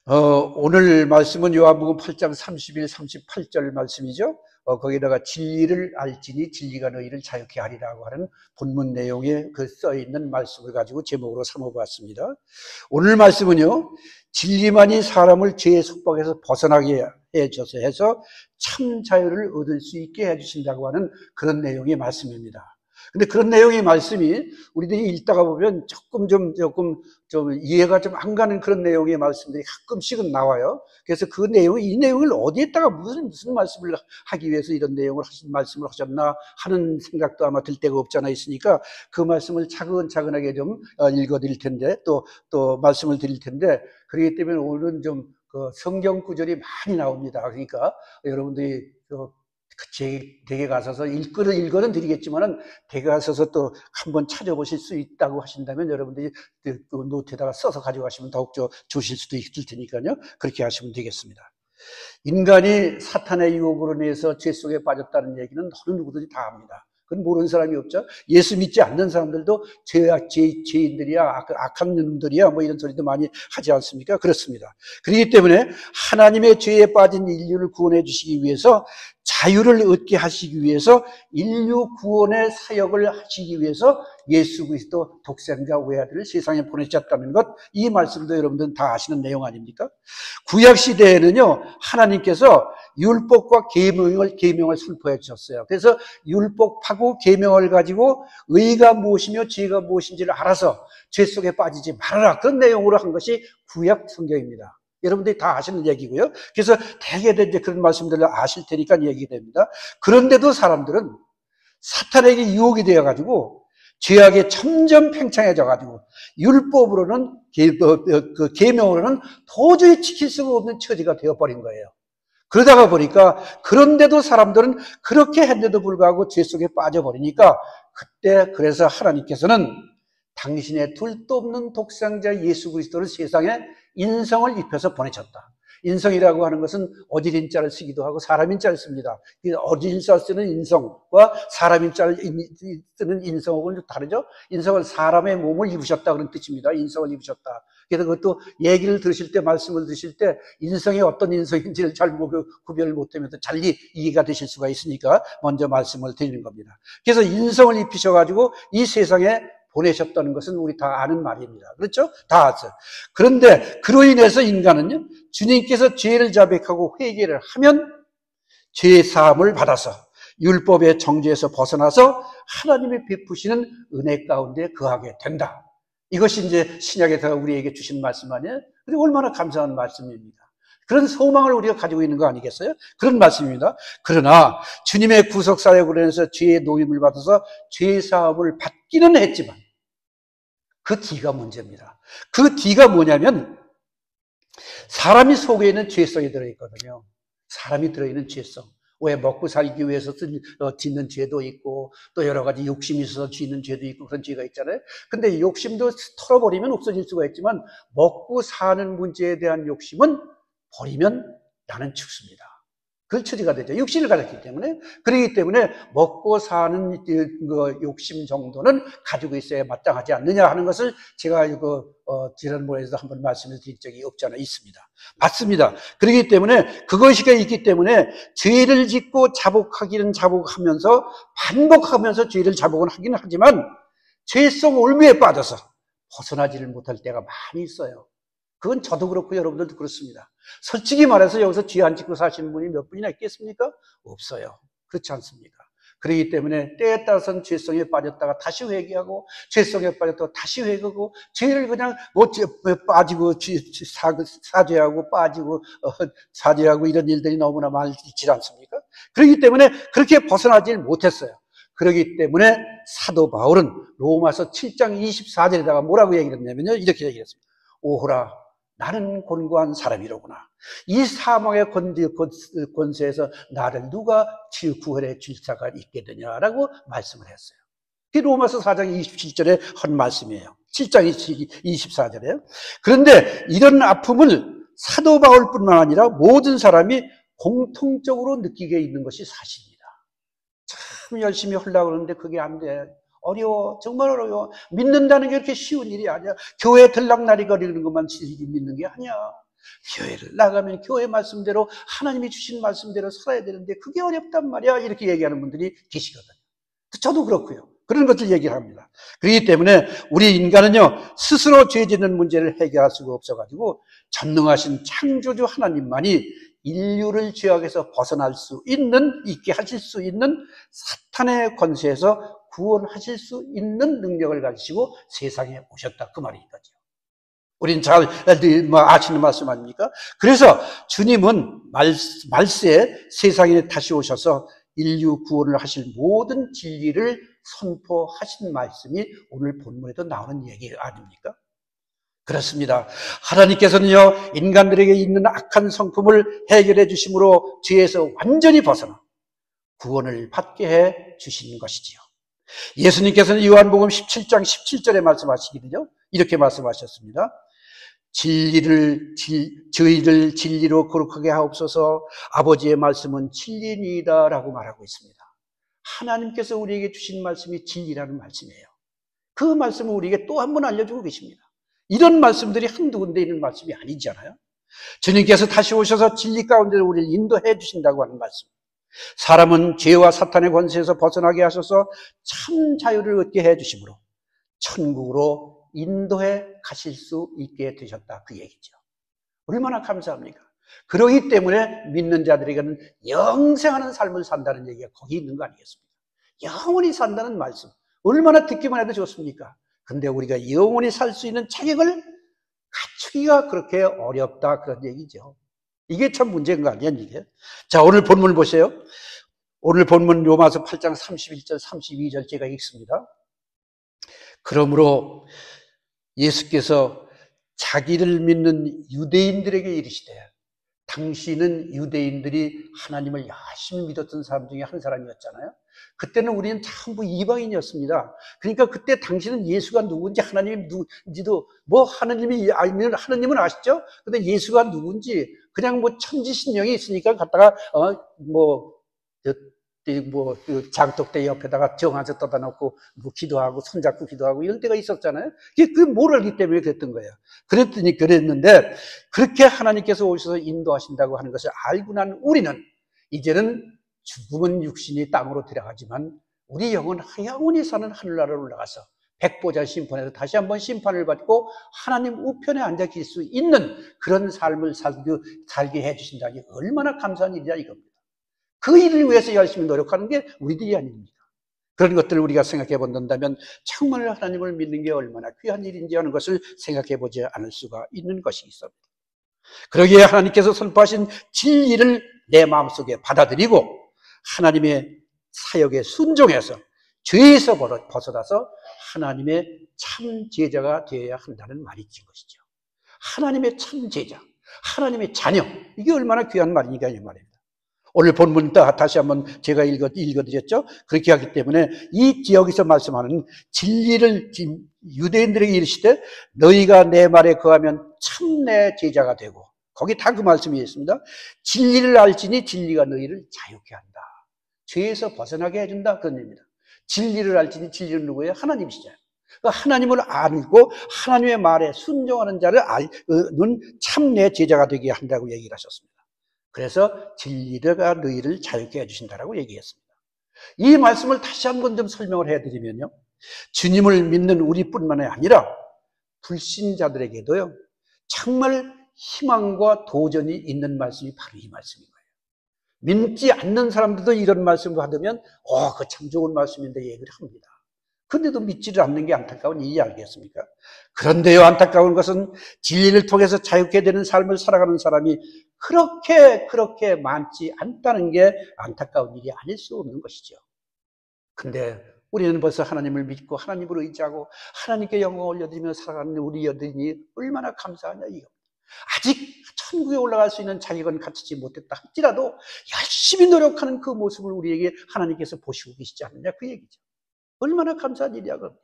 오늘 말씀은 요한복음 8장 31, 38절 말씀이죠. 거기다가 진리를 알지니 진리가 너희를 자유케 하리라고 하는 본문 내용에 그 써있는 말씀을 가지고 제목으로 삼아봤습니다. 오늘 말씀은요, 진리만이 사람을 죄의 속박에서 벗어나게 해서 참 자유를 얻을 수 있게 해주신다고 하는 그런 내용의 말씀입니다. 근데 그런 내용의 말씀이 우리들이 읽다가 보면 조금 좀 이해가 좀 안 가는 그런 내용의 말씀들이 가끔씩은 나와요. 그래서 이 내용을 어디에다가 무슨 말씀을 하기 위해서 이런 내용을 말씀을 하셨나 하는 생각도 아마 들 때가 없지 않아 있으니까 그 말씀을 차근차근하게 좀 읽어드릴 텐데 또 말씀을 드릴 텐데, 그렇기 때문에 오늘은 좀 그 성경 구절이 많이 나옵니다. 그러니까 여러분들이 댁에 가셔서 읽어는 드리겠지만은 댁에 가셔서 또 한번 찾아보실 수 있다고 하신다면 여러분들이 그 노트에다가 써서 가져가시면 더욱 좋으실 수도 있을 테니까요. 그렇게 하시면 되겠습니다. 인간이 사탄의 유혹으로 인해서 죄 속에 빠졌다는 얘기는 어느 누구든지 다 압니다. 그건 모르는 사람이 없죠. 예수 믿지 않는 사람들도 죄인들이야, 악한 놈들이야, 뭐 이런 소리도 많이 하지 않습니까? 그렇습니다. 그렇기 때문에 하나님의 죄에 빠진 인류를 구원해 주시기 위해서, 자유를 얻게 하시기 위해서, 인류 구원의 사역을 하시기 위해서 예수 그리스도 독생자 외아들을 세상에 보내셨다는 것, 이 말씀도 여러분들은 다 아시는 내용 아닙니까? 구약 시대에는요, 하나님께서 율법과 계명을 선포해 주셨어요. 그래서 율법하고 계명을 가지고 의가 무엇이며 죄가 무엇인지를 알아서 죄 속에 빠지지 말아라, 그런 내용으로 한 것이 구약 성경입니다. 여러분들이 다 아시는 얘기고요. 그래서 대개 이제 그런 말씀들을 아실 테니까 얘기됩니다. 그런데도 사람들은 사탄에게 유혹이 되어가지고 죄악에 점점 팽창해져가지고 율법으로는 계명으로는 도저히 지킬 수가 없는 처지가 되어버린 거예요. 그러다가 보니까, 그런데도 사람들은 그렇게 했는데도 불구하고 죄 속에 빠져버리니까, 그때 그래서 하나님께서는 당신의 둘도 없는 독생자 예수 그리스도를 세상에 인성을 입혀서 보내셨다. 인성이라고 하는 것은 어질인 자를 쓰기도 하고 사람인 자를 씁니다. 어질인 자를 쓰는 인성과 사람인 자를 쓰는 인성하고는 좀 다르죠. 인성은 사람의 몸을 입으셨다 그런 뜻입니다. 인성을 입으셨다. 그래서 그것도 얘기를 들으실 때, 말씀을 들으실 때 인성이 어떤 인성인지를 잘 구별을 못하면서 잘 이해가 되실 수가 있으니까 먼저 말씀을 드리는 겁니다. 그래서 인성을 입히셔가지고 이 세상에 보내셨다는 것은 우리 다 아는 말입니다. 그렇죠? 다 아죠. 그런데 그로 인해서 인간은요, 주님께서 죄를 자백하고 회개를 하면 죄 사함을 받아서 율법의 정죄에서 벗어나서 하나님이 베푸시는 은혜 가운데 거하게 된다. 이것이 이제 신약에서 우리에게 주신 말씀 아니에요? 그리고 얼마나 감사한 말씀입니다. 그런 소망을 우리가 가지고 있는 거 아니겠어요? 그런 말씀입니다. 그러나 주님의 구속사역으로 인해서 죄의 노임을 받아서 죄 사함을 받기는 했지만 그 뒤가 문제입니다. 그 뒤가 뭐냐면, 사람이 속에 있는 죄성이 들어있거든요. 사람이 들어있는 죄성. 왜 먹고 살기 위해서 짓는 죄도 있고, 또 여러 가지 욕심이 있어서 짓는 죄도 있고, 그런 죄가 있잖아요. 근데 욕심도 털어버리면 없어질 수가 있지만, 먹고 사는 문제에 대한 욕심은 버리면 나는 죽습니다. 그 처지가 되죠. 육신을 가졌기 때문에. 그렇기 때문에 먹고 사는 욕심 정도는 가지고 있어야 마땅하지 않느냐 하는 것을 제가 지난번에도 한번 말씀을 드린 적이 없지 않아 있습니다. 맞습니다. 그렇기 때문에 그것이 있기 때문에 죄를 짓고 자복하기는 자복하면서 반복하면서 죄를 자복은 하기는 하지만 죄성 올무에 빠져서 벗어나지를 못할 때가 많이 있어요. 그건 저도 그렇고 여러분들도 그렇습니다. 솔직히 말해서 여기서 죄 안 짓고 사시는 분이 몇 분이나 있겠습니까? 없어요. 그렇지 않습니까? 그렇기 때문에 때에 따라서는 죄성에 빠졌다가 다시 회개하고, 죄성에 빠졌다가 다시 회개하고, 죄를 그냥 빠지고 사죄하고 빠지고 사죄하고 이런 일들이 너무나 많지 않습니까? 그렇기 때문에 그렇게 벗어나지 못했어요. 그렇기 때문에 사도 바울은 로마서 7장 24절에다가 뭐라고 얘기를 했냐면요, 이렇게 얘기했습니다. 오호라, 나는 곤고한 사람이로구나. 이 사망의 권세에서 나를 누가 구원해 줄 자가 있겠느냐라고 말씀을 했어요. 그게 로마서 4장 27절에 한 말씀이에요. 7장 24절에요. 그런데 이런 아픔을 사도 바울뿐만 아니라 모든 사람이 공통적으로 느끼게 있는 것이 사실입니다. 참 열심히 하려고 그러는데 그게 안 돼. 어려워. 정말 어려워. 믿는다는 게 그렇게 쉬운 일이 아니야. 교회 들락날이 거리는 것만 믿는 게 아니야. 교회를 나가면 교회 말씀대로 하나님이 주신 말씀대로 살아야 되는데 그게 어렵단 말이야. 이렇게 얘기하는 분들이 계시거든요. 저도 그렇고요. 그런 것들 얘기를 합니다. 그렇기 때문에 우리 인간은요, 스스로 죄 짓는 문제를 해결할 수가 없어가지고 전능하신 창조주 하나님만이 인류를 죄악에서 벗어날 수 있게 하실 수 있는 사탄의 권세에서 구원하실 수 있는 능력을 가지시고 세상에 오셨다. 그 말인 거죠. 우린 잘 아시는 말씀 아닙니까? 그래서 주님은 말세에 세상에 다시 오셔서 인류 구원을 하실 모든 진리를 선포하신 말씀이 오늘 본문에도 나오는 얘기 아닙니까? 그렇습니다. 하나님께서는요, 인간들에게 있는 악한 성품을 해결해 주심으로 죄에서 완전히 벗어나 구원을 받게 해 주신 것이지요. 예수님께서는 요한복음 17장 17절에 말씀하시기는요, 이렇게 말씀하셨습니다. 저희를 진리로 거룩하게 하옵소서. 아버지의 말씀은 진리니이다 라고 말하고 있습니다. 하나님께서 우리에게 주신 말씀이 진리라는 말씀이에요. 그 말씀을 우리에게 또 한 번 알려주고 계십니다. 이런 말씀들이 한두 군데 있는 말씀이 아니잖아요. 주님께서 다시 오셔서 진리 가운데로 우리를 인도해 주신다고 하는 말씀. 사람은 죄와 사탄의 권세에서 벗어나게 하셔서 참 자유를 얻게 해 주심으로 천국으로 인도해 가실 수 있게 되셨다. 그 얘기죠. 얼마나 감사합니까? 그러기 때문에 믿는 자들에게는 영생하는 삶을 산다는 얘기가 거기 있는 거 아니겠습니까? 영원히 산다는 말씀. 얼마나 듣기만 해도 좋습니까? 근데 우리가 영원히 살 수 있는 자격을 갖추기가 그렇게 어렵다. 그런 얘기죠. 이게 참 문제인 거 아니야, 이게? 자, 오늘 본문을 보세요. 오늘 본문 로마서 8장 31절, 32절 제가 읽습니다. 그러므로 예수께서 자기를 믿는 유대인들에게 이르시되, 당신은 유대인들이 하나님을 열심히 믿었던 사람 중에 한 사람이었잖아요. 그때는 우리는 전부 이방인이었습니다. 그러니까 그때 당신은 예수가 누군지 하나님이 누군지도 하나님은 아시죠? 근데 예수가 누군지 그냥 천지신령이 있으니까 갖다가 장독대 옆에다가 정한서 떠다 놓고 기도하고 손잡고 기도하고 이런 때가 있었잖아요. 그게 뭘 알기 때문에 그랬던 거예요. 그랬는데 그렇게 하나님께서 오셔서 인도하신다고 하는 것을 알고 난 우리는 이제는 죽음은 육신이 땅으로 들어가지만 우리 영은 영원히 사는 하늘나라로 올라가서 백보자 심판에서 다시 한번 심판을 받고 하나님 우편에 앉아 계실 수 있는 그런 삶을 살게 해주신다니 얼마나 감사한 일이야 이겁니다. 그 일을 위해서 열심히 노력하는 게 우리들이 아닙니다. 그런 것들을 우리가 생각해 본다면 정말 하나님을 믿는 게 얼마나 귀한 일인지 하는 것을 생각해 보지 않을 수가 있는 것이 있습니다. 그러기에 하나님께서 선포하신 진리를 내 마음속에 받아들이고 하나님의 사역에 순종해서 죄에서 벗어나서 하나님의 참 제자가 되어야 한다는 말이 있는 것이죠. 하나님의 참 제자, 하나님의 자녀, 이게 얼마나 귀한 말이니까 이 말입니다. 오늘 본문 다시 한번 제가 읽어드렸죠. 그렇게 하기 때문에 여기서 말씀하는 진리를 유대인들에게 이르시되 너희가 내 말에 거하면 참 내 제자가 되고, 거기 다 그 말씀이 있습니다. 진리를 알지니 진리가 너희를 자유케 한다. 죄에서 벗어나게 해준다. 그런 의미입니다. 진리를 알지니 진리는 누구예요? 하나님이시잖아요. 하나님을 알고 하나님의 말에 순종하는 자를 참 내 제자가 되게 한다고 얘기를 하셨습니다. 그래서 진리가 너희를 자유케 해주신다라고 얘기했습니다. 이 말씀을 다시 한번 좀 설명을 해드리면요, 주님을 믿는 우리뿐만이 아니라 불신자들에게도요 정말 희망과 도전이 있는 말씀이 바로 이 말씀인 거예요. 믿지 않는 사람들도 이런 말씀을 받으면 그거 참 좋은 말씀인데 얘기를 합니다. 근데도 믿지를 않는 게 안타까운 일이 아니겠습니까? 그런데요, 안타까운 것은 진리를 통해서 자유케 되는 삶을 살아가는 사람이 그렇게 많지 않다는 게 안타까운 일이 아닐 수 없는 것이죠. 근데 우리는 벌써 하나님을 믿고 하나님을 의지하고 하나님께 영광 올려드리며 살아가는 우리 여든이 얼마나 감사하냐 이거. 아직 천국에 올라갈 수 있는 자격은 갖추지 못했다 할지라도 열심히 노력하는 그 모습을 우리에게 하나님께서 보시고 계시지 않느냐 그 얘기죠. 얼마나 감사한 일이야 그럽니까?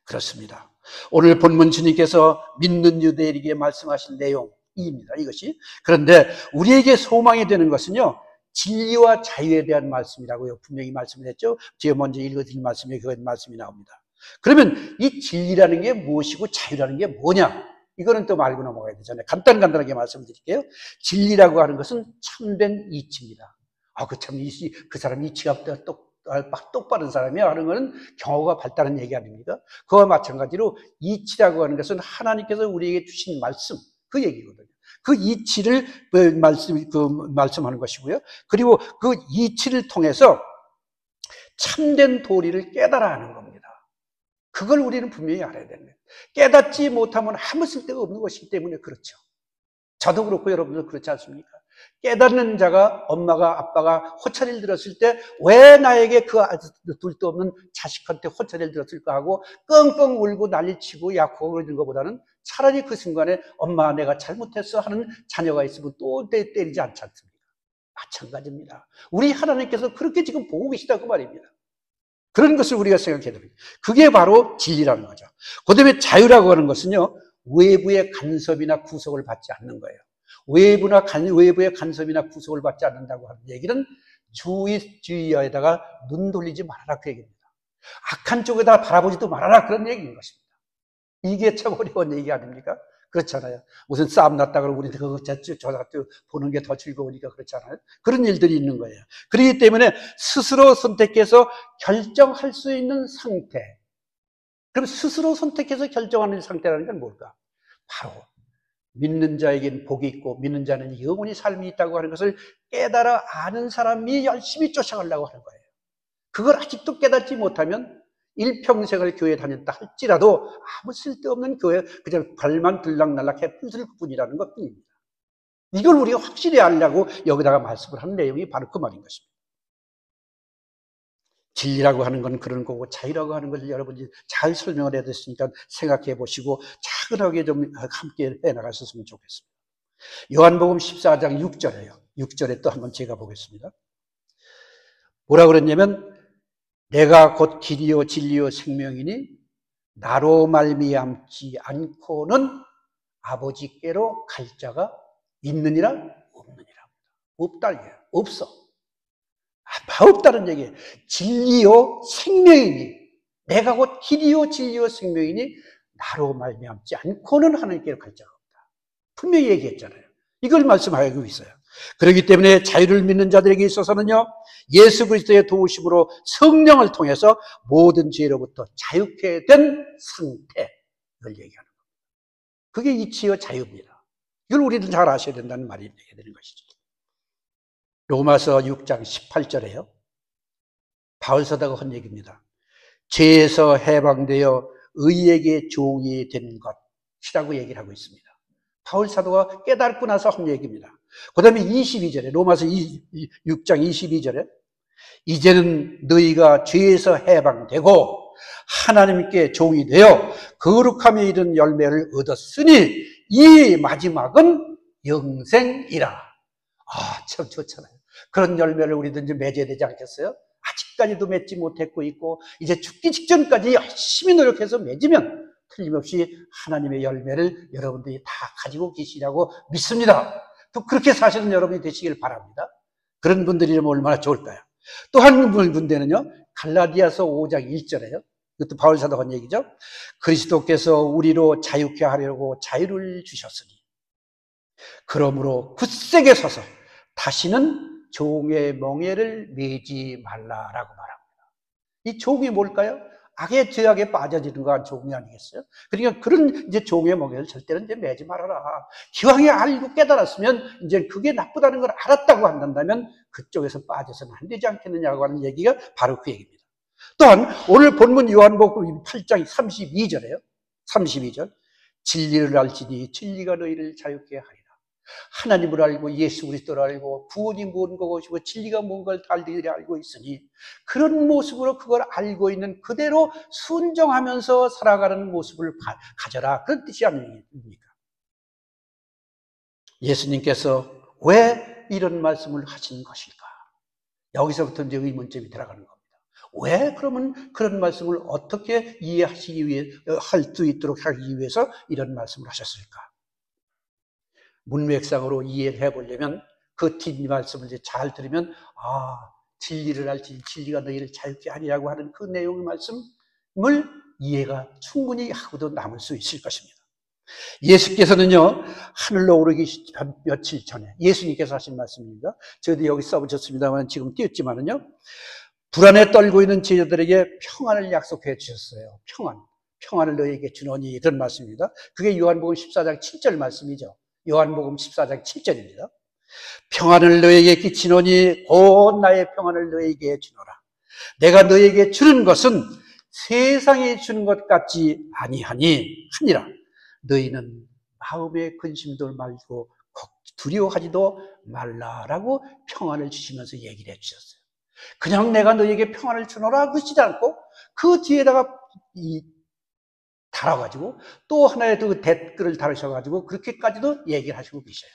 그렇습니다. 오늘 본문 주님께서 믿는 유대인에게 말씀하신 내용입니다. 이것이. 그런데 우리에게 소망이 되는 것은요, 진리와 자유에 대한 말씀이라고요. 분명히 말씀을 했죠. 제가 먼저 읽어드린 말씀에 그 말씀이 나옵니다. 그러면 이 진리라는 게 무엇이고 자유라는 게 뭐냐? 이거는 또 말고 넘어가야 되잖아요. 간단하게 말씀드릴게요. 진리라고 하는 것은 참된 이치입니다. 그 사람 이치가 똑바른 사람이야 하는 것은 경호가 발달한 얘기 아닙니까? 그와 마찬가지로 이치라고 하는 것은 하나님께서 우리에게 주신 말씀, 그 얘기거든요. 그 이치를 말씀하는 것이고요. 그리고 그 이치를 통해서 참된 도리를 깨달아 하는 겁니다. 그걸 우리는 분명히 알아야 되는 거예요. 깨닫지 못하면 아무 쓸데가 없는 것이기 때문에 그렇죠. 저도 그렇고 여러분도 그렇지 않습니까? 깨닫는 자가, 엄마가 아빠가 호차리를 들었을 때 왜 나에게 그 둘도 없는 자식한테 호차리를 들었을까 하고 끙끙 울고 난리치고 약국을 든 것보다는 차라리 그 순간에 엄마 내가 잘못했어 하는 자녀가 있으면 또 때리지 않지 않습니까? 마찬가지입니다. 우리 하나님께서 그렇게 지금 보고 계시다고 말입니다. 그런 것을 우리가 생각해야 됩니다. 그게 바로 진리라는 거죠. 그 다음에 자유라고 하는 것은요, 외부의 간섭이나 구속을 받지 않는 거예요. 외부의 간섭이나 구속을 받지 않는다고 하는 얘기는 주의에다가 눈 돌리지 말아라 그 얘기입니다. 악한 쪽에다 바라보지도 말아라 그런 얘기인 것입니다. 이게 참 어려운 얘기 아닙니까? 그렇잖아요. 무슨 싸움 났다 그러고 우리 그거 보는 게 더 즐거우니까 그렇잖아요. 그런 일들이 있는 거예요. 그렇기 때문에 스스로 선택해서 결정할 수 있는 상태. 그럼 스스로 선택해서 결정하는 상태라는 건 뭘까? 바로 믿는 자에겐 복이 있고 믿는 자는 영원히 삶이 있다고 하는 것을 깨달아 아는 사람이 열심히 쫓아가려고 하는 거예요. 그걸 아직도 깨닫지 못하면 일평생을 교회 다녔다 할지라도 아무 쓸데없는 교회 그냥 발만 들락날락 해풀을 뿐이라는 것뿐입니다. 이걸 우리가 확실히 알려고 여기다가 말씀을 하는 내용이 바로 그 말인 것입니다. 진리라고 하는 건 그런 거고 자유라고 하는 것을 여러분이 잘 설명을 해드렸으니까 생각해 보시고 차근하게 좀 함께 해나가셨으면 좋겠습니다. 요한복음 14장 6절에요. 6절에 또 한번 제가 보겠습니다. 뭐라 그랬냐면 내가 곧 길이요 진리요 생명이니 나로 말미암지 않고는 아버지께로 갈 자가 있느니라 없느니라. 없다 이게 없어. 없다는 얘기예요. 진리요 생명이니 내가 곧 길이요 진리요 생명이니 나로 말미암지 않고는 하나님께로 갈 자가 없다. 분명히 얘기했잖아요. 이걸 말씀하고 있어요. 그렇기 때문에 자유를 믿는 자들에게 있어서는요, 예수 그리스도의 도우심으로 성령을 통해서 모든 죄로부터 자유케 된 상태를 얘기하는 겁니다. 그게 이치요 자유입니다. 이걸 우리는 잘 아셔야 된다는 말이 되는 것이죠. 로마서 6장 18절에요. 바울사도가 한 얘기입니다. 죄에서 해방되어 의에게 종이 된 것이라고 얘기를 하고 있습니다. 바울사도가 깨닫고 나서 한 얘기입니다. 그 다음에 22절에 로마서 6장 22절에 이제는 너희가 죄에서 해방되고 하나님께 종이 되어 거룩함에 이른 열매를 얻었으니 이 마지막은 영생이라. 참 좋잖아요. 그런 열매를 우리도 이제 맺어야 되지 않겠어요? 아직까지도 맺지 못했고 있고 이제 죽기 직전까지 열심히 노력해서 맺으면 틀림없이 하나님의 열매를 여러분들이 다 가지고 계시라고 믿습니다. 또 그렇게 사시는 여러분이 되시길 바랍니다. 그런 분들이라면 얼마나 좋을까요? 또 한 분들은요, 갈라디아서 5장 1절에요. 이것도 바울사도가 한 얘기죠. 그리스도께서 우리로 자유케 하려고 자유를 주셨으니 그러므로 굳세게 서서 다시는 종의 멍에를 매지 말라라고 말합니다. 이 종이 뭘까요? 악의 죄악에 빠져지는 거 종이 아니겠어요? 그러니까 그런 이제 종의 멍에를 절대로 이제 매지 말아라. 기왕에 알고 깨달았으면 이제 그게 나쁘다는 걸 알았다고 한다면 그쪽에서 빠져서는 안 되지 않겠느냐고 하는 얘기가 바로 그 얘기입니다. 또한 오늘 본문 요한복음 8장 32절에요. 32절. 진리를 알지니 진리가 너희를 자유케 하리라. 하나님을 알고 예수 그리스도를 알고 구원이 뭔 것이고 진리가 뭔가를 달리 알고 있으니 그런 모습으로 그걸 알고 있는 그대로 순종하면서 살아가는 모습을 가져라. 그런 뜻이 아닙니까? 예수님께서 왜 이런 말씀을 하신 것일까? 여기서부터 이제 의문점이 들어가는 겁니다. 왜 그러면 그런 말씀을 어떻게 이해하시기 위해 할 수 있도록 하기 위해서 이런 말씀을 하셨을까? 문맥상으로 이해를 해보려면 그 뒷 말씀을 이제 잘 들으면 진리를 알지 진리가 너희를 자유케 하리라고 하는 그 내용의 말씀을 이해가 충분히 하고도 남을 수 있을 것입니다. 예수께서는요, 하늘로 오르기 며칠 전에, 예수님께서 하신 말씀입니다. 저도 여기 써붙였습니다만 지금 띄었지만은요, 불안에 떨고 있는 제자들에게 평안을 약속해 주셨어요. 평안을 너희에게 주노니, 이런 말씀입니다. 그게 요한복음 14장 7절 말씀이죠. 요한복음 14장 7절입니다. 평안을 너희에게 끼치노니 곧 나의 평안을 너희에게 주노라. 내가 너희에게 주는 것은 세상이 주는 것 같지 아니하니라. 너희는 마음에 근심도 말고 두려워하지도 말라라고 평안을 주시면서 얘기를 해주셨어요. 그냥 내가 너희에게 평안을 주노라 그러시지 않고 그 뒤에다가 달아가지고 또 하나의 그 댓글을 달으셔가지고 그렇게까지도 얘기를 하시고 계셔요.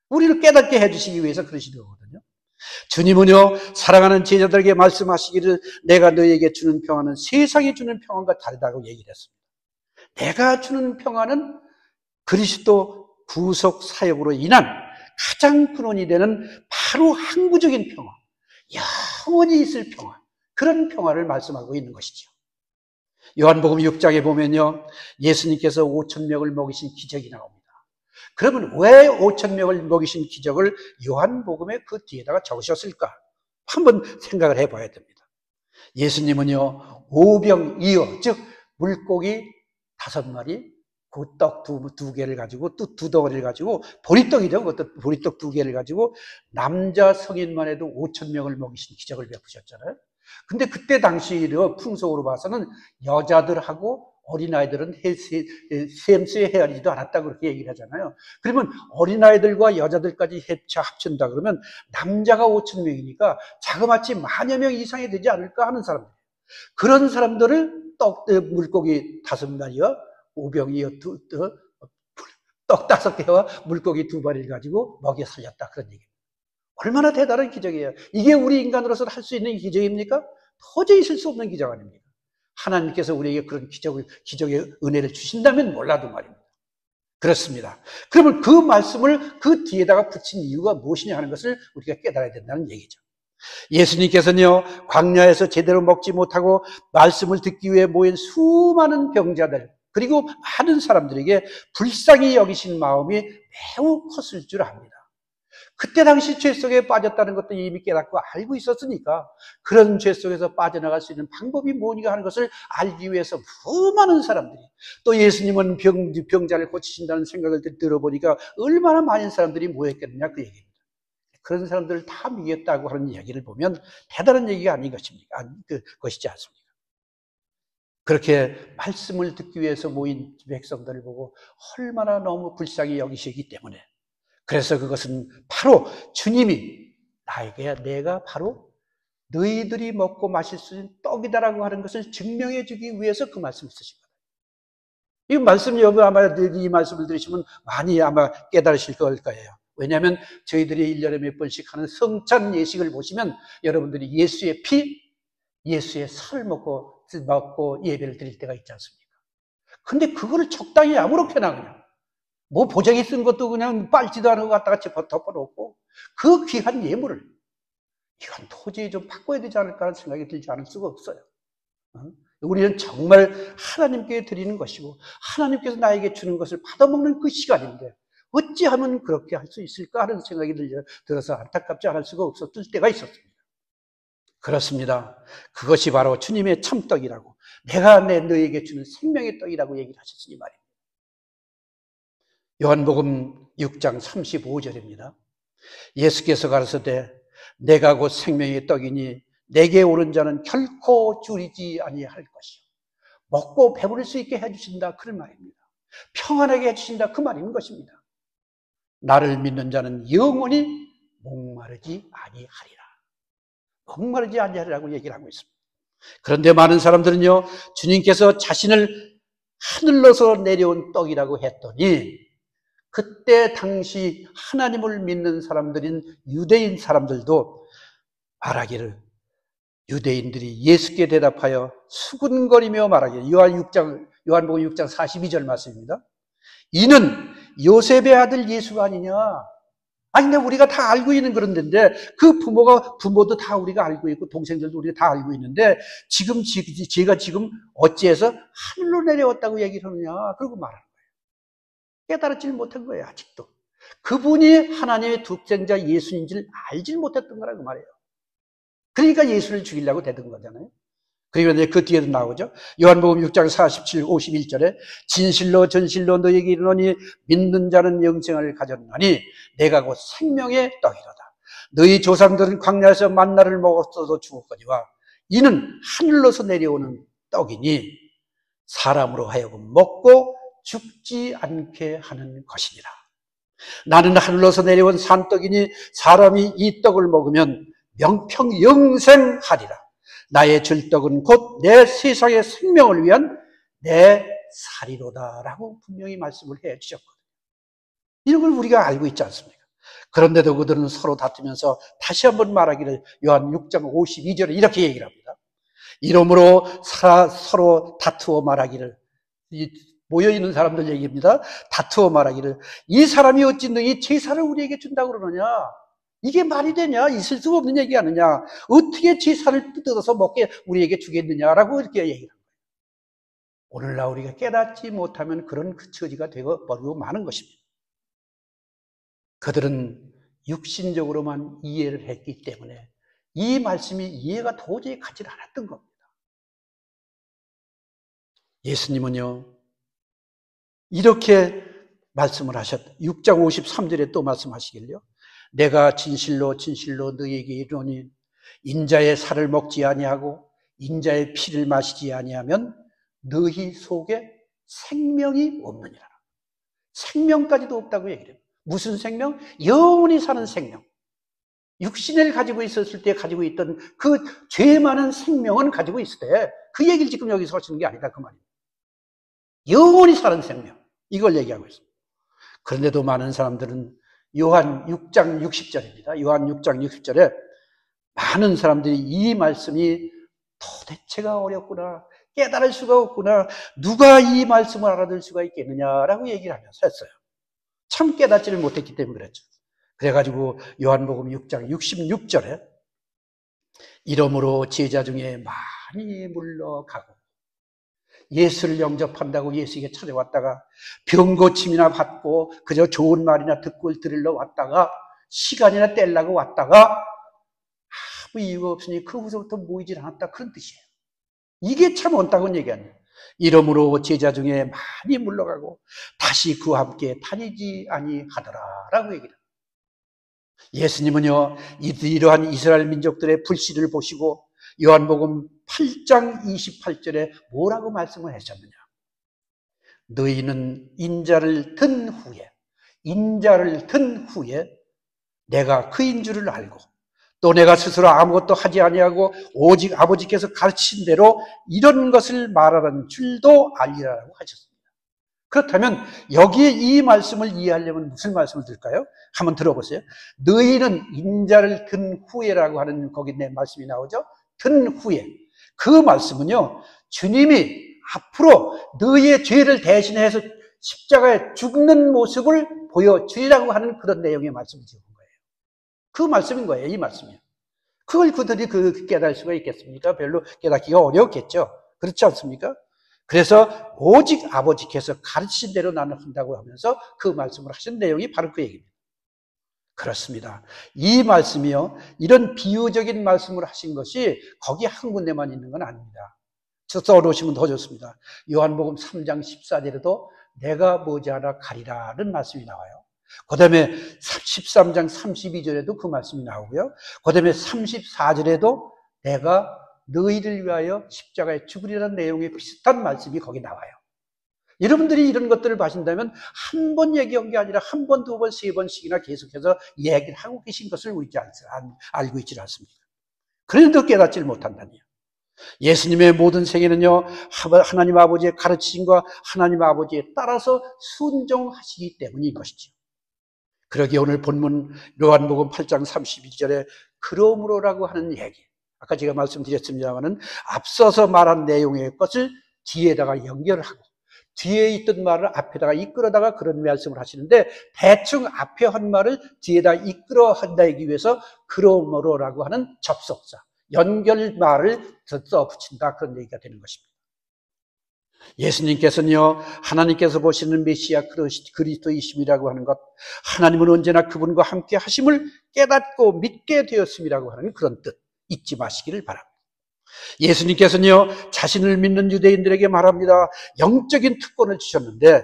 우리를 깨닫게 해주시기 위해서 그러시는 거거든요. 주님은요, 사랑하는 제자들에게 말씀하시기를 내가 너희에게 주는 평안은 세상이 주는 평안과 다르다고 얘기를 했습니다. 내가 주는 평안은 그리스도 구속 사역으로 인한 가장 근원이 되는 바로 항구적인 평안, 영원히 있을 평안, 그런 평안을 말씀하고 있는 것이죠. 요한복음 6장에 보면요, 예수님께서 5,000명을 먹이신 기적이 나옵니다. 그러면 왜 5,000명을 먹이신 기적을 요한복음에 그 뒤에다가 적으셨을까? 한번 생각을 해봐야 됩니다. 예수님은요, 오병이어, 즉 물고기 5마리, 그 떡 두 개를 가지고 또 두 덩어리를 가지고 보리떡이죠. 그것도 보리떡 2개를 가지고 남자 성인만 해도 5,000명을 먹이신 기적을 베푸셨잖아요. 근데 그때 당시의 풍속으로 봐서는 여자들하고 어린아이들은 셈스에 헤아리지도 않았다고 그렇게 얘기를 하잖아요. 그러면 어린아이들과 여자들까지 합친다 그러면 남자가 5,000명이니까 자그마치 10,000여 명 이상이 되지 않을까 하는 사람들. 그런 사람들을 물고기 5마리와 오병이어 떡 5개와 물고기 2마리를 가지고 먹여 살렸다, 그런 얘기입니다. 얼마나 대단한 기적이에요. 이게 우리 인간으로서는 할 수 있는 기적입니까? 도저히 있을 수 없는 기적 아닙니까? 하나님께서 우리에게 그런 기적의 은혜를 주신다면 몰라도 말입니다. 그렇습니다. 그러면 그 말씀을 그 뒤에다가 붙인 이유가 무엇이냐 하는 것을 우리가 깨달아야 된다는 얘기죠. 예수님께서는요, 광야에서 제대로 먹지 못하고 말씀을 듣기 위해 모인 수많은 병자들, 그리고 많은 사람들에게 불쌍히 여기신 마음이 매우 컸을 줄 압니다. 그때 당시 죄 속에 빠졌다는 것도 이미 깨닫고 알고 있었으니까 그런 죄 속에서 빠져나갈 수 있는 방법이 뭐니까 하는 것을 알기 위해서 수많은 사람들이, 또 예수님은 병자를 고치신다는 생각을 들어보니까 얼마나 많은 사람들이 모였겠느냐, 그 얘기입니다. 그런 사람들을 다 믿겠다고 하는 이야기를 보면 대단한 얘기가 아닌 것입니까? 그것이지 않습니까? 그렇게 말씀을 듣기 위해서 모인 백성들을 보고 얼마나 너무 불쌍히 여기시기 때문에, 그래서 그것은 바로 주님이 내가 바로 너희들이 먹고 마실 수 있는 떡이다라고 하는 것을 증명해 주기 위해서 그 말씀을 쓰신 거예요. 이 말씀, 여러분 아마 이 말씀을 들으시면 많이 아마 깨달으실 거예요. 왜냐하면 저희들이 1년에 몇 번씩 하는 성찬 예식을 보시면 여러분들이 예수의 피, 예수의 살을 먹고 예배를 드릴 때가 있지 않습니까? 근데 그거를 적당히 아무렇게나 그냥 뭐 보자기 쓴 것도 그냥 빨지도 않은 것 갖다가 덮어놓고 그 귀한 예물을 이건 도저히 좀 바꿔야 되지 않을까 하는 생각이 들지 않을 수가 없어요. 우리는 정말 하나님께 드리는 것이고 하나님께서 나에게 주는 것을 받아먹는 그 시간인데 어찌하면 그렇게 할 수 있을까 하는 생각이 들어서 안타깝지 않을 수가 없었을 때가 있었습니다. 그렇습니다. 그것이 바로 주님의 참떡이라고, 내가 너에게 주는 생명의 떡이라고 얘기를 하셨으니 말입니다. 요한복음 6장 35절입니다. 예수께서 가라사대 내가 곧 생명의 떡이니 내게 오른 자는 결코 줄이지 아니할 것이요 먹고 배부를 수 있게 해주신다, 그런 말입니다. 평안하게 해주신다, 그 말인 것입니다. 나를 믿는 자는 영원히 목마르지 아니하리라. 목마르지 아니하리라고 얘기를 하고 있습니다. 그런데 많은 사람들은요, 주님께서 자신을 하늘로서 내려온 떡이라고 했더니 그때 당시 하나님을 믿는 사람들인 유대인 사람들도 말하기를, 유대인들이 예수께 대답하여 수군거리며 말하기를, 요한복음 6장 42절 말씀입니다. 이는 요셉의 아들 예수가 아니냐. 아니, 근데 우리가 다 알고 있는 그런 데인데, 그 부모도 다 우리가 알고 있고, 동생들도 우리가 다 알고 있는데, 제가 지금 어찌해서 하늘로 내려왔다고 얘기를 하느냐. 그러고 말하는 거예요. 깨달았지 못한 거예요. 아직도. 그분이 하나님의 독생자 예수인 줄 알지 못했던 거라고 말해요. 그러니까 예수를 죽이려고 대든 거잖아요. 그리고 이제 그 뒤에도 나오죠. 요한복음 6장 47, 51절에 진실로 전실로 너에게 이르노니 믿는 자는 영생을 가졌나니 내가 곧 생명의 떡이로다. 너희 조상들은 광야에서 만나를 먹었어도 죽었거니와 이는 하늘로서 내려오는 떡이니 사람으로 하여금 먹고 죽지 않게 하는 것이니라. 나는 하늘로서 내려온 산떡이니 사람이 이 떡을 먹으면 명평 영생하리라. 나의 줄 떡은 곧 내 세상의 생명을 위한 내 살이로다 라고 분명히 말씀을 해 주셨거든요. 이런 걸 우리가 알고 있지 않습니까? 그런데도 그들은 서로 다투면서 다시 한번 말하기를 요한 6장 52절에 이렇게 얘기를 합니다. 이러므로 서로 다투어 말하기를, 모여있는 사람들 얘기입니다. 다투어 말하기를 이 사람이 어찌 너희 제사를 우리에게 준다고 그러느냐? 이게 말이 되냐? 있을 수 없는 얘기 아니냐? 어떻게 제사를 뜯어서 먹게 우리에게 주겠느냐라고 이렇게 얘기를 합니다. 오늘날 우리가 깨닫지 못하면 그런 그 처지가 되어버리고 마는 것입니다. 그들은 육신적으로만 이해를 했기 때문에 이 말씀이 이해가 도저히 가지 않았던 겁니다. 예수님은요, 이렇게 말씀을 하셨다. 6장 53절에 또 말씀하시길요. 내가 진실로 진실로 너희에게 이르노니 인자의 살을 먹지 아니하고 인자의 피를 마시지 아니하면 너희 속에 생명이 없느니라. 생명까지도 없다고 얘기를 해요. 무슨 생명? 영원히 사는 생명. 육신을 가지고 있었을 때 가지고 있던 그 죄 많은 생명은 가지고 있을 때 그 얘기를 지금 여기서 하시는 게 아니다 그 말이에요. 영원히 사는 생명. 이걸 얘기하고 있습니다. 그런데도 많은 사람들은 요한 6장 60절입니다. 요한 6장 60절에 많은 사람들이 이 말씀이 도대체가 어렵구나. 깨달을 수가 없구나. 누가 이 말씀을 알아들 수가 있겠느냐라고 얘기를 하면서 했어요. 참 깨닫지를 못했기 때문에 그랬죠. 그래가지고 요한복음 6장 66절에 이러므로 제자 중에 많이 물러가고 예수를 영접한다고 예수에게 찾아왔다가 병고침이나 받고 그저 좋은 말이나 듣고 들으러 왔다가 시간이나 떼려고 왔다가 아무 이유가 없으니 그 후서부터 모이질 않았다 그런 뜻이에요. 이게 참 옳다고 얘기 아니에요. 이러므로 제자 중에 많이 물러가고 다시 그와 함께 다니지 아니하더라라고 얘기를 합니다. 예수님은요 이러한 이스라엘 민족들의 불씨를 보시고 요한복음 8장 28절에 뭐라고 말씀을 하셨느냐? 너희는 인자를 든 후에 내가 그인 줄을 알고 또 내가 스스로 아무것도 하지 아니하고 오직 아버지께서 가르친 대로 이런 것을 말하는 줄도 알리라고 하셨습니다. 그렇다면 여기에 이 말씀을 이해하려면 무슨 말씀을 들을까요? 한번 들어보세요. 너희는 인자를 든 후에라고 하는 거기 내 말씀이 나오죠. 든 후에. 그 말씀은요, 주님이 앞으로 너희의 죄를 대신해서 십자가에 죽는 모습을 보여주려고 하는 그런 내용의 말씀을 지은 거예요. 그 말씀인 거예요, 이 말씀이요. 그걸 그들이 깨달을 수가 있겠습니까? 별로 깨닫기가 어려웠겠죠. 그렇지 않습니까? 그래서 오직 아버지께서 가르친 대로 나는 한다고 하면서 그 말씀을 하신 내용이 바로 그 얘기입니다. 그렇습니다. 이 말씀이요, 이런 비유적인 말씀을 하신 것이 거기 한 군데만 있는 건 아닙니다. 써놓으시면 더 좋습니다. 요한복음 3장 14절에도 내가 머지않아 가리라는 말씀이 나와요. 그 다음에 13장 32절에도 그 말씀이 나오고요. 그 다음에 34절에도 내가 너희를 위하여 십자가에 죽으리라는 내용의 비슷한 말씀이 거기 나와요. 여러분들이 이런 것들을 봐신다면 한 번 얘기한 게 아니라 한 번, 두 번, 세 번씩이나 계속해서 얘기를 하고 계신 것을 우리 알고 있지 않습니까? 그런데도 깨닫지를 못한다니요. 예수님의 모든 생애는요, 하나님 아버지의 가르치심과 하나님 아버지에 따라서 순종하시기 때문인 것이죠. 그러기에 오늘 본문 요한복음 8장 32절에 그러므로라고 하는 얘기, 아까 제가 말씀드렸습니다마는 앞서서 말한 내용의 것을 뒤에다가 연결하고 뒤에 있던 말을 앞에다가 이끌어다가 그런 말씀을 하시는데 대충 앞에 한 말을 뒤에다 이끌어 한다기 위해서 그러므로라고 하는 접속사, 연결말을 써 붙인다 그런 얘기가 되는 것입니다. 예수님께서는요, 하나님께서 보시는 메시아 그리스도이심이라고 하는 것, 하나님은 언제나 그분과 함께 하심을 깨닫고 믿게 되었음이라고 하는 그런 뜻 잊지 마시기를 바랍니다. 예수님께서는요, 자신을 믿는 유대인들에게 말합니다. 영적인 특권을 주셨는데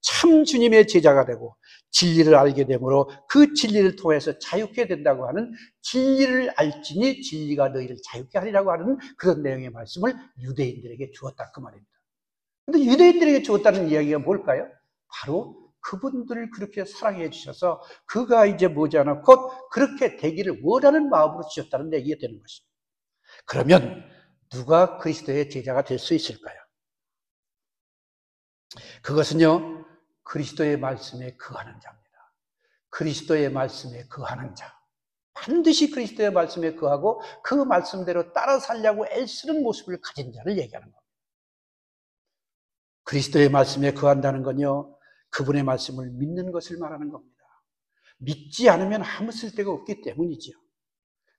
참 주님의 제자가 되고 진리를 알게 되므로 그 진리를 통해서 자유케 된다고 하는 진리를 알지니 진리가 너희를 자유케 하리라고 하는 그런 내용의 말씀을 유대인들에게 주었다 그 말입니다. 그런데 유대인들에게 주었다는 이야기가 뭘까요? 바로 그분들을 그렇게 사랑해 주셔서 그가 이제 머지않아 곧 그렇게 되기를 원하는 마음으로 주셨다는 얘기가 되는 것입니다. 그러면 누가 그리스도의 제자가 될 수 있을까요? 그것은요, 그리스도의 말씀에 거하는 자입니다. 그리스도의 말씀에 거하는 자. 반드시 그리스도의 말씀에 거하고 그 말씀대로 따라 살려고 애쓰는 모습을 가진 자를 얘기하는 겁니다. 그리스도의 말씀에 거한다는 건요, 그분의 말씀을 믿는 것을 말하는 겁니다. 믿지 않으면 아무 쓸데가 없기 때문이지요.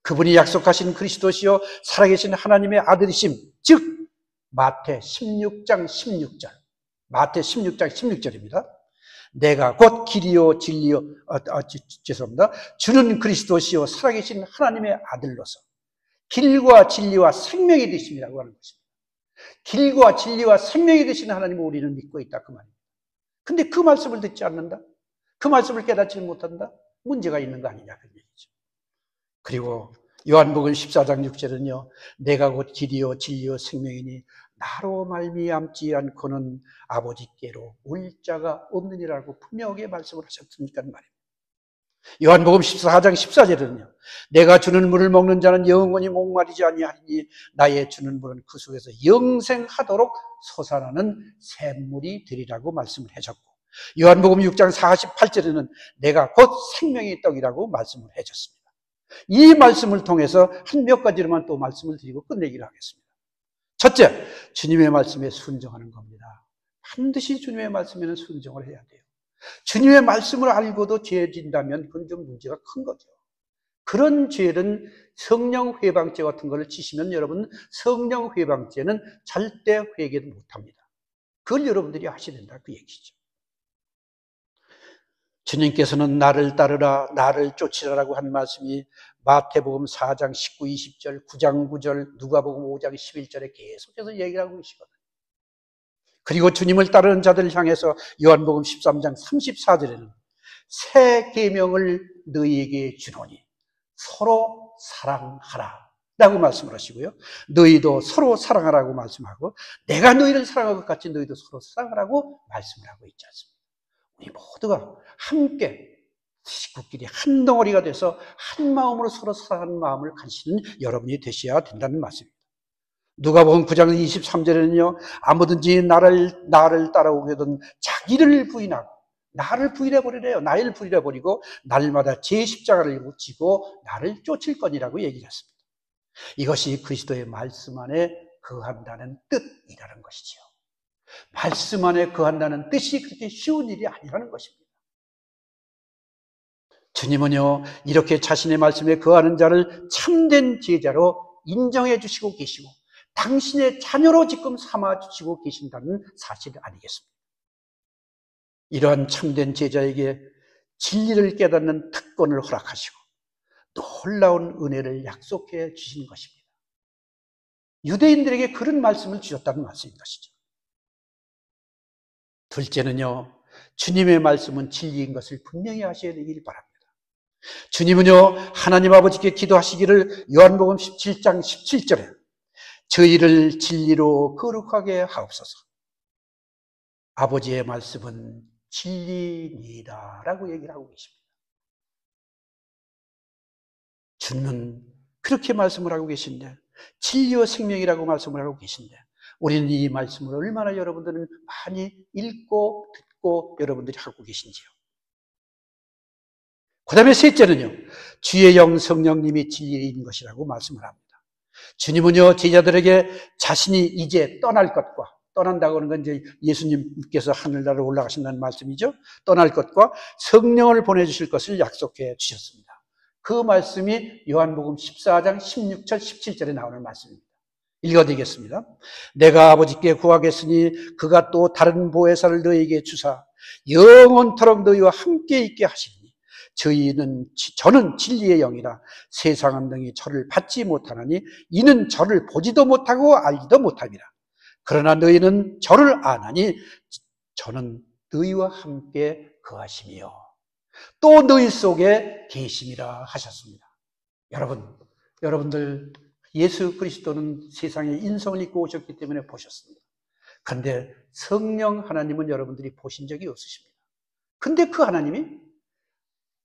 그분이 약속하신 그리스도시요 살아계신 하나님의 아들이심, 즉 마태 16장 16절, 마태 16장 16절입니다. 내가 곧 길이요 진리요, 죄송합니다. 주는 그리스도시요 살아계신 하나님의 아들로서 길과 진리와 생명이 되심이라고 하는 것입니다. 길과 진리와 생명이 되신 하나님을 우리는 믿고 있다 그 말입니다. 근데 그 말씀을 듣지 않는다? 그 말씀을 깨닫지 못한다? 문제가 있는 거 아니냐 그 얘기죠. 그리고 요한복음 14장 6절은요. 내가 곧 길이요 진리요 생명이니 나로 말미암지 않고는 아버지께로 올 자가 없느니라고 분명하게 말씀을 하셨으니까 말입니다. 요한복음 14장 14절은요. 내가 주는 물을 먹는 자는 영원히 목마르지 아니하리니 나의 주는 물은 그 속에서 영생하도록 솟아나는 샘물이 되리라고 말씀을 해줬고 요한복음 6장 48절에는 내가 곧 생명의 떡이라고 말씀을 해줬습니다. 이 말씀을 통해서 한 몇 가지로만 또 말씀을 드리고 끝내기로 하겠습니다. 첫째, 주님의 말씀에 순종하는 겁니다. 반드시 주님의 말씀에는 순종을 해야 돼요. 주님의 말씀을 알고도 죄 진다면 그건 좀 문제가 큰 거죠. 그런 죄는 성령 회방죄 같은 걸 지시면 여러분 성령 회방죄는 절대 회개도 못합니다. 그걸 여러분들이 하셔야 된다 그 얘기죠. 주님께서는 나를 따르라 나를 쫓으라라고 한 말씀이 마태복음 4장 19, 20절, 9장 9절, 누가복음 5장 11절에 계속해서 얘기를 하고 계시거든요. 그리고 주님을 따르는 자들을 향해서 요한복음 13장 34절에는 새 계명을 너희에게 주노니 서로 사랑하라 라고 말씀을 하시고요. 너희도 서로 사랑하라고 말씀하고 내가 너희를 사랑한 것 같이 너희도 서로 사랑하라고 말씀을 하고 있지 않습니까? 우리 모두가 함께 식구끼리 한 덩어리가 돼서 한 마음으로 서로 사랑하는 마음을 가지시는 여러분이 되셔야 된다는 말씀입니다. 누가복음 9장 23절에는요. 아무든지 나를 따라오거든 자기를 부인하고 나를 부인해버리래요. 나를 부인해버리고 날마다 제 십자가를 지고 나를 쫓을 거니라고 얘기를 했습니다. 이것이 그리스도의 말씀 안에 거한다는 뜻이라는 것이죠. 말씀 안에 거한다는 뜻이 그렇게 쉬운 일이 아니라는 것입니다. 주님은요, 이렇게 자신의 말씀에 거하는 자를 참된 제자로 인정해 주시고 계시고, 당신의 자녀로 지금 삼아 주시고 계신다는 사실 아니겠습니까? 이러한 참된 제자에게 진리를 깨닫는 특권을 허락하시고, 놀라운 은혜를 약속해 주신 것입니다. 유대인들에게 그런 말씀을 주셨다는 말씀인 것이죠. 둘째는요, 주님의 말씀은 진리인 것을 분명히 하셔야 되길 바랍니다. 주님은요, 하나님 아버지께 기도하시기를 요한복음 17장 17절에 저희를 진리로 거룩하게 하옵소서. 아버지의 말씀은 진리니이다 라고 얘기를 하고 계십니다. 주님은 그렇게 말씀을 하고 계신데 진리와 생명이라고 말씀을 하고 계신데 우리는 이 말씀을 얼마나 여러분들은 많이 읽고 듣고 여러분들이 하고 계신지요. 그 다음에 셋째는요, 주의 영 성령님이 진리인 것이라고 말씀을 합니다. 주님은요, 제자들에게 자신이 이제 떠날 것과, 떠난다고 하는 건 이제 예수님께서 하늘나라로 올라가신다는 말씀이죠. 떠날 것과 성령을 보내주실 것을 약속해 주셨습니다. 그 말씀이 요한복음 14장 16절, 17절에 나오는 말씀입니다. 읽어드리겠습니다. 내가 아버지께 구하겠으니 그가 또 다른 보혜사를 너희에게 주사 영원토록 너희와 함께 있게 하시니 저는 진리의 영이라 세상은 능히 저를 받지 못하나니 이는 저를 보지도 못하고 알지도 못함이라. 그러나 너희는 저를 아나니 저는 너희와 함께 거하심이요 또 너희 속에 계심이라 하셨습니다. 여러분들 예수 그리스도는 세상에 인성을 입고 오셨기 때문에 보셨습니다. 그런데 성령 하나님은 여러분들이 보신 적이 없으십니다. 근데 그 하나님이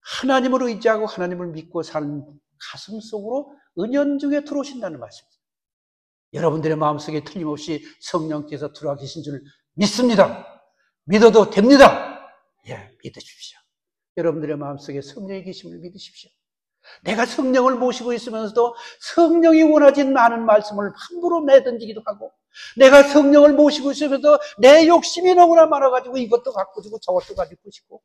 하나님을 의지하고 하나님을 믿고 사는 가슴 속으로 은연중에 들어오신다는 말씀입니다. 여러분들의 마음속에 틀림없이 성령께서 들어와 계신 줄 믿습니다. 믿어도 됩니다. 예, 믿으십시오. 여러분들의 마음속에 성령이 계심을 믿으십시오. 내가 성령을 모시고 있으면서도 성령이 원하지 않은 말씀을 함부로 내던지기도 하고, 내가 성령을 모시고 있으면서 내 욕심이 너무나 많아가지고 이것도 갖고 싶고 저것도 가지고 싶고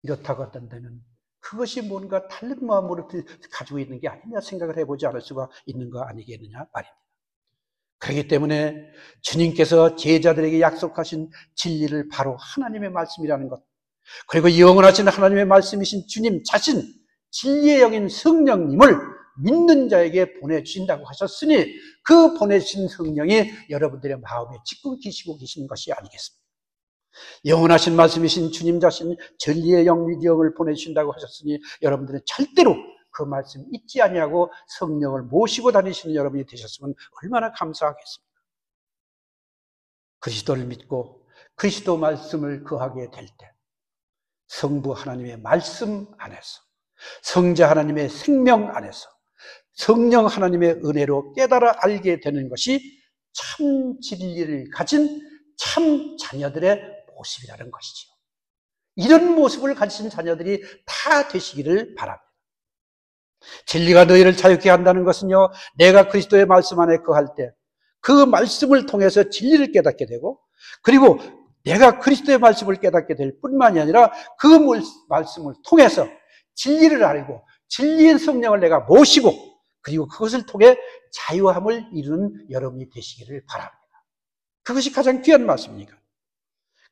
이렇다고 한다면 그것이 뭔가 다른 마음으로 가지고 있는 게 아니냐 생각을 해보지 않을 수가 있는 거 아니겠느냐 말입니다. 그렇기 때문에 주님께서 제자들에게 약속하신 진리를 바로 하나님의 말씀이라는 것, 그리고 영원하신 하나님의 말씀이신 주님 자신, 진리의 영인 성령님을 믿는 자에게 보내주신다고 하셨으니 그 보내신 성령이 여러분들의 마음에 지금 계시고 계신 것이 아니겠습니까? 영원하신 말씀이신 주님 자신 진리의 영을 보내주신다고 하셨으니 여러분들은 절대로 그 말씀 잊지 아니하고 성령을 모시고 다니시는 여러분이 되셨으면 얼마나 감사하겠습니까? 그리스도를 믿고 그리스도 말씀을 거하게 될 때 성부 하나님의 말씀 안에서, 성자 하나님의 생명 안에서 성령 하나님의 은혜로 깨달아 알게 되는 것이 참 진리를 가진 참 자녀들의 모습이라는 것이죠. 이런 모습을 가진 자녀들이 다 되시기를 바랍니다. 진리가 너희를 자유케 한다는 것은요, 내가 그리스도의 말씀 안에 거할 때 그 말씀을 통해서 진리를 깨닫게 되고, 그리고 내가 그리스도의 말씀을 깨닫게 될 뿐만이 아니라 그 말씀을 통해서 진리를 알고 진리의 성령을 내가 모시고 그리고 그것을 통해 자유함을 이루는 여러분이 되시기를 바랍니다. 그것이 가장 귀한 말씀이니까.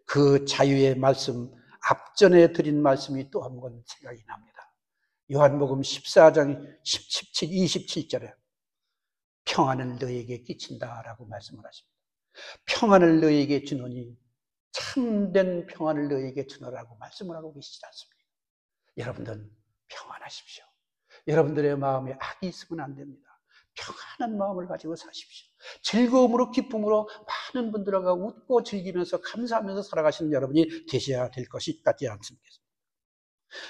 그 자유의 말씀, 앞전에 드린 말씀이 또 한 번 생각이 납니다. 요한복음 14장 27절에 평안을 너희에게 끼친다라고 말씀을 하십니다. 평안을 너희에게 주노니 참된 평안을 너희에게 주노라고 말씀을 하고 계시지 않습니까? 여러분들은 평안하십시오. 여러분들의 마음에 악이 있으면 안 됩니다. 평안한 마음을 가지고 사십시오. 즐거움으로 기쁨으로 많은 분들과 웃고 즐기면서 감사하면서 살아가시는 여러분이 되셔야 될 것이 같지 않습니까?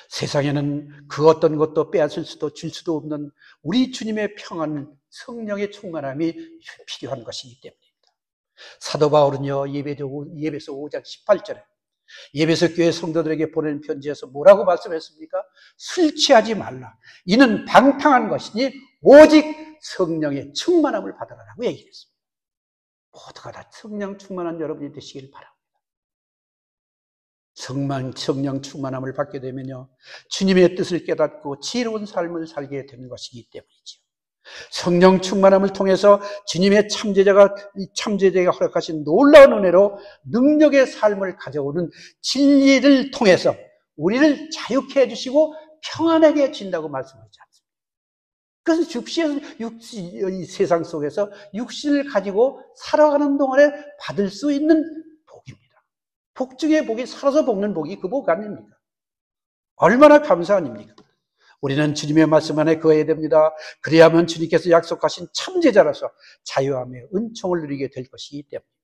세상에는 그 어떤 것도 빼앗을 수도 줄 수도 없는 우리 주님의 평안, 성령의 충만함이 필요한 것이기 때문입니다. 사도 바울은요, 예배서 5장 18절에 예배서 교회 성도들에게 보낸 편지에서 뭐라고 말씀했습니까? 술 취하지 말라. 이는 방탕한 것이니 오직 성령의 충만함을 받아라라고 얘기했습니다. 모두가 다 성령 충만한 여러분이 되시길 바랍니다. 성령 충만함을 받게 되면요, 주님의 뜻을 깨닫고 지혜로운 삶을 살게 되는 것이기 때문이죠. 성령 충만함을 통해서 주님의 참제자가 허락하신 놀라운 은혜로 능력의 삶을 가져오는 진리를 통해서 우리를 자유케 해주시고 평안하게 해주신다고 말씀하지 않습니까? 그래서 이 세상 속에서 육신을 가지고 살아가는 동안에 받을 수 있는 복입니다. 복 중에 복이 살아서 복는 복이 그 복 아닙니까? 얼마나 감사 아닙니까? 우리는 주님의 말씀 안에 거해야 됩니다. 그래야만 주님께서 약속하신 참제자라서 자유함의 은총을 누리게 될 것이기 때문입니다.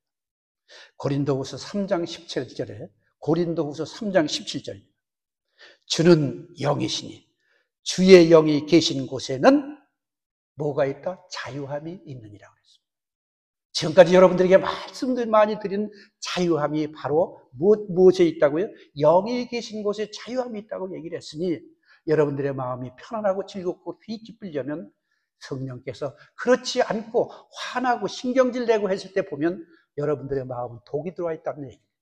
고린도후서 3장 17절에 고린도후서 3장 17절입니다. 주는 영이시니 주의 영이 계신 곳에는 뭐가 있다? 자유함이 있느니라 그랬습니다. 지금까지 여러분들에게 말씀들 많이 드린 자유함이 바로 무엇에 있다고요? 영이 계신 곳에 자유함이 있다고 얘기를 했으니 여러분들의 마음이 편안하고 즐겁고 기쁘려면 성령께서 그렇지 않고 화나고 신경질 내고 했을 때 보면 여러분들의 마음은 독이 들어와 있다는 얘기입니다.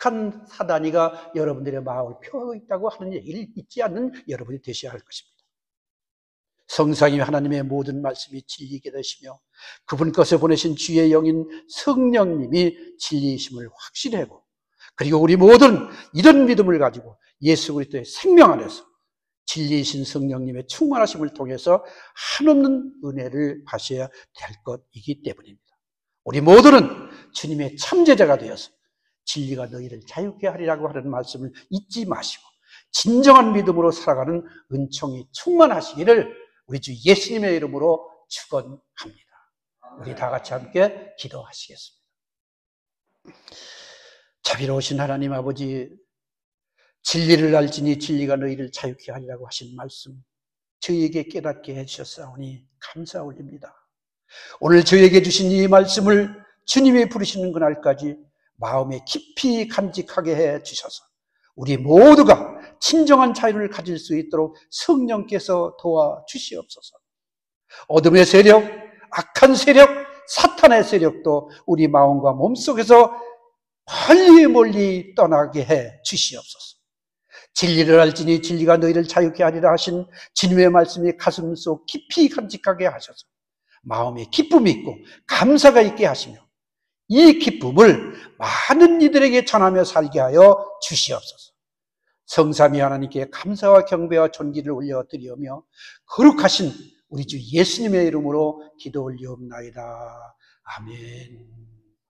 악한 사단이가 여러분들의 마음을 표하고 있다고 하는 얘기를 잊지 않는 여러분이 되셔야 할 것입니다. 성상이 하나님의 모든 말씀이 진리게 되시며 그분 것에 보내신 주의 영인 성령님이 진리이심을 확신하고, 그리고 우리 모든 이런 믿음을 가지고 예수 그리스도의 생명 안에서 진리이신 성령님의 충만하심을 통해서 한없는 은혜를 받으셔야 될 것이기 때문입니다. 우리 모두는 주님의 참제자가 되어서 진리가 너희를 자유케 하리라고 하는 말씀을 잊지 마시고 진정한 믿음으로 살아가는 은총이 충만하시기를 우리 주 예수님의 이름으로 축원합니다. 우리 다 같이 함께 기도하시겠습니다. 자비로우신 하나님 아버지, 진리를 알지니 진리가 너희를 자유케 하리라고 하신 말씀 저희에게 깨닫게 해주셨사오니 감사 올립니다. 오늘 저희에게 주신 이 말씀을 주님이 부르시는 그날까지 마음에 깊이 간직하게 해주셔서 우리 모두가 진정한 자유를 가질 수 있도록 성령께서 도와주시옵소서. 어둠의 세력, 악한 세력, 사탄의 세력도 우리 마음과 몸속에서 멀리 떠나게 해 주시옵소서. 진리를 알지니 진리가 너희를 자유케 하리라 하신 주님의 말씀이 가슴속 깊이 간직하게 하셔서 마음에 기쁨이 있고 감사가 있게 하시며 이 기쁨을 많은 이들에게 전하며 살게 하여 주시옵소서. 성삼위 하나님께 감사와 경배와 존귀를 올려드리며 거룩하신 우리 주 예수님의 이름으로 기도 올리옵나이다. 아멘.